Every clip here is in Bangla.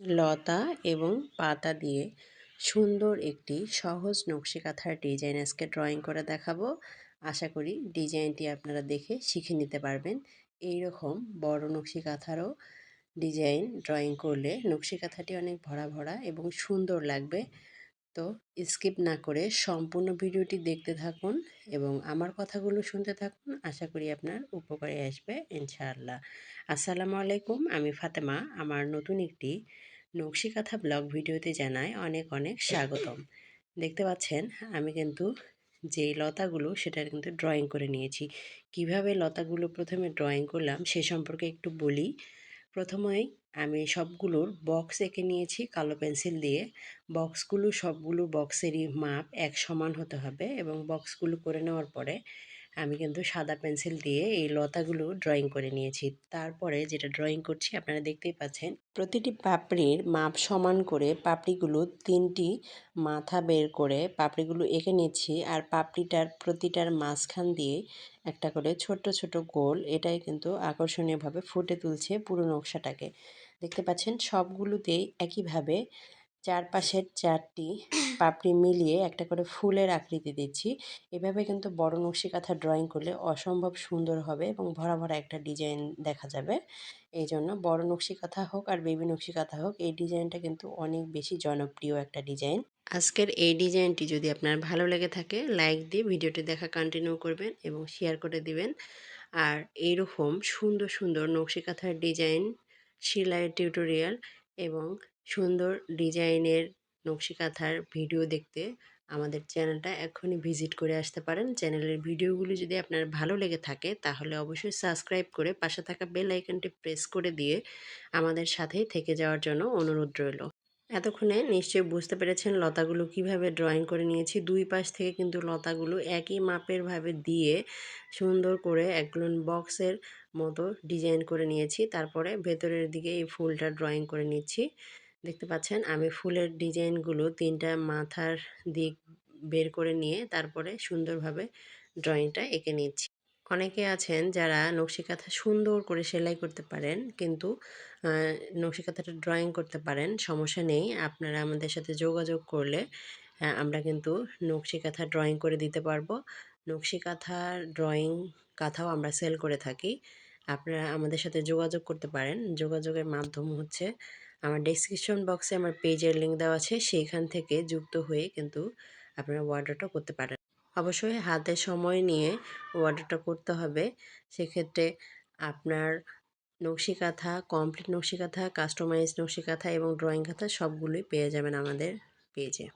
লতা এবং পাতা দিয়ে সুন্দর একটি সহজ নকশি কাঁথার ডিজাইন আজকে ড্রয়িং করে দেখাবো। আশা করি ডিজাইনটি আপনারা দেখে শিখে নিতে পারবেন। এই রকম বড় নকশি কাঁথারও ডিজাইন ড্রয়িং করলে নকশি কাঁথাটি অনেক ভরা ভরা এবং সুন্দর লাগবে। তো স্কিপ না করে সম্পূর্ণ ভিডিওটি দেখতে থাকুন এবং আমার কথাগুলো শুনতে থাকুন। আশা করি আপনার উপকারে আসবে ইনশাআল্লাহ। আসসালামু আলাইকুম, আমি ফাতেমা। আমার নতুন একটি নকশি কাঁথা ব্লগ ভিডিওতে জানাই অনেক অনেক স্বাগতম। দেখতে পাচ্ছেন আমি কিন্তু যে লতাগুলো সেটা কিন্তু ড্রয়িং করে নিয়েছি। কিভাবে লতাগুলো প্রথমে ড্রয়িং করলাম সে সম্পর্কে একটু বলি। প্রথমেই আমি সবগুলোর বক্স এঁকে নিয়েছি কালো পেন্সিল দিয়ে। বক্সগুলো সবগুলো বক্সেরই মাপ এক সমান হতে হবে এবং বক্সগুলো করে নেওয়ার পরে আমি কিন্তু সাদা পেন্সিল দিয়ে এই লতাগুলো ড্রয়িং করে নিয়েছি। তারপরে যেটা ড্রয়িং করছি আপনারা দেখতেই পাচ্ছেন, প্রতিটি পাপড়ির মাপ সমান করে পাপড়িগুলো 3টি মাথা বের করে পাপড়িগুলো এঁকে নিচ্ছি। আর পাপড়িটার প্রতিটার মাঝখান দিয়ে একটা করে ছোট্ট ছোট গোল, এটাই কিন্তু আকর্ষণীয়ভাবে ফুটে তুলছে পুরো নকশাটাকে। দেখতে পাচ্ছেন সবগুলোতেই একইভাবে চারপাশের 4টি পাপড়ি মিলিয়ে একটা করে ফুলের আকৃতি দিচ্ছি। এভাবে কিন্তু বড় নকশি কাঁথা ড্রয়িং করলে অসম্ভব সুন্দর হবে এবং ভরা ভরা একটা ডিজাইন দেখা যাবে। এই জন্য বড় নকশি কাঁথা হোক আর বেবি নকশি কাঁথা হোক, এই ডিজাইনটা কিন্তু অনেক বেশি জনপ্রিয় একটা ডিজাইন। আজকের এই ডিজাইনটি যদি আপনার ভালো লেগে থাকে লাইক দিয়ে ভিডিওটি দেখা কন্টিনিউ করবেন এবং শেয়ার করে দিবেন। আর এইরকম সুন্দর সুন্দর নকশি কাঁথার ডিজাইন, সেলাইয়ের টিউটোরিয়াল এবং সুন্দর ডিজাইনের নকশি কাঁথার ভিডিও দেখতে আমাদের চ্যানেলটা এখনই ভিজিট করে আসতে পারেন। চ্যানেলের ভিডিওগুলি যদি আপনার ভালো লেগে থাকে তাহলে অবশ্যই সাবস্ক্রাইব করে পাশে থাকা বেল আইকনটি প্রেস করে দিয়ে আমাদের সাথেই থেকে যাওয়ার জন্য অনুরোধ রইল। এতক্ষণে নিশ্চয়ই বুঝতে পেরেছেন লতাগুলো কিভাবে ড্রয়িং করে নিয়েছি। দুই পাশ থেকে কিন্তু লতাগুলো একই মাপের ভাবে দিয়ে সুন্দর করে একদম বক্সের মতো ডিজাইন করে নিয়েছি। তারপরে ভেতরের দিকে এই ফুলটা ড্রয়িং করে নিচ্ছি। দেখতে পাচ্ছেন আমি ফুলের ডিজাইনগুলো 3টা মাথার দিক বের করে নিয়ে তারপরে সুন্দরভাবে ড্রয়িংটা এঁকে নিচ্ছি। অনেকে আছেন যারা নকশি কাঁথা সুন্দর করে সেলাই করতে পারেন, কিন্তু নকশি কাঁথাটা ড্রয়িং করতে পারেন। সমস্যা নেই, আপনারা আমাদের সাথে যোগাযোগ করলে আমরা কিন্তু নকশি কাঁথা ড্রয়িং করে দিতে পারবো। নকশি কাঁথার ড্রয়িং কাঁথাও আমরা সেল করে থাকি। আপনারা আমাদের সাথে যোগাযোগ করতে পারেন। যোগাযোগের মাধ্যম হচ্ছে আমার ডেসক্রিপশন বক্সে আমার পেজের লিঙ্ক দেওয়া আছে, সেইখান থেকে যুক্ত হয়ে কিন্তু আপনারা অর্ডারটা করতে পারেন। অবশ্যই হাতে সময় নিয়ে অর্ডারটা করতে হবে। সেক্ষেত্রে আপনার নকশি কাঁথা, কমপ্লিট নকশি কাঁথা, কাস্টমাইজ নকশি কাঁথা এবং ড্রয়িং কাঁথা সবগুলোই পেয়ে যাবেন আমাদের পেজে।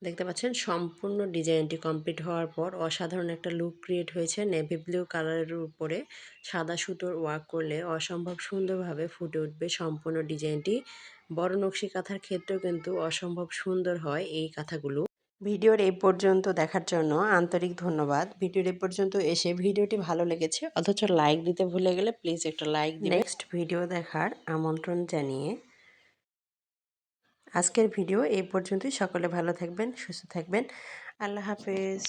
দেখতে পাচ্ছেন সম্পূর্ণ ডিজাইনটি কমপ্লিট হওয়ার পর অসাধারণ একটা লুক ক্রিয়েট হয়েছে। নেভি ব্লু কালারের উপরে সাদা সুতোর ওয়ার্ক করলে অসম্ভব সুন্দরভাবে ফুটে উঠবে সম্পূর্ণ ডিজাইনটি। বড় নকশি কাঁথার ক্ষেত্রেও কিন্তু অসম্ভব সুন্দর হয় এই কাঁথাগুলো। ভিডিওর এই পর্যন্ত দেখার জন্য আন্তরিক ধন্যবাদ। ভিডিওর এই পর্যন্ত এসে ভিডিওটি ভালো লেগেছে অথচ লাইক দিতে ভুলে গেলে প্লিজ একটা লাইক দিবেন। নেক্সট ভিডিও দেখার আমন্ত্রণ জানিয়ে আজকের ভিডিও এই পর্যন্তই। সকলে ভালো থাকবেন, সুস্থ থাকবেন। আল্লাহ হাফেজ।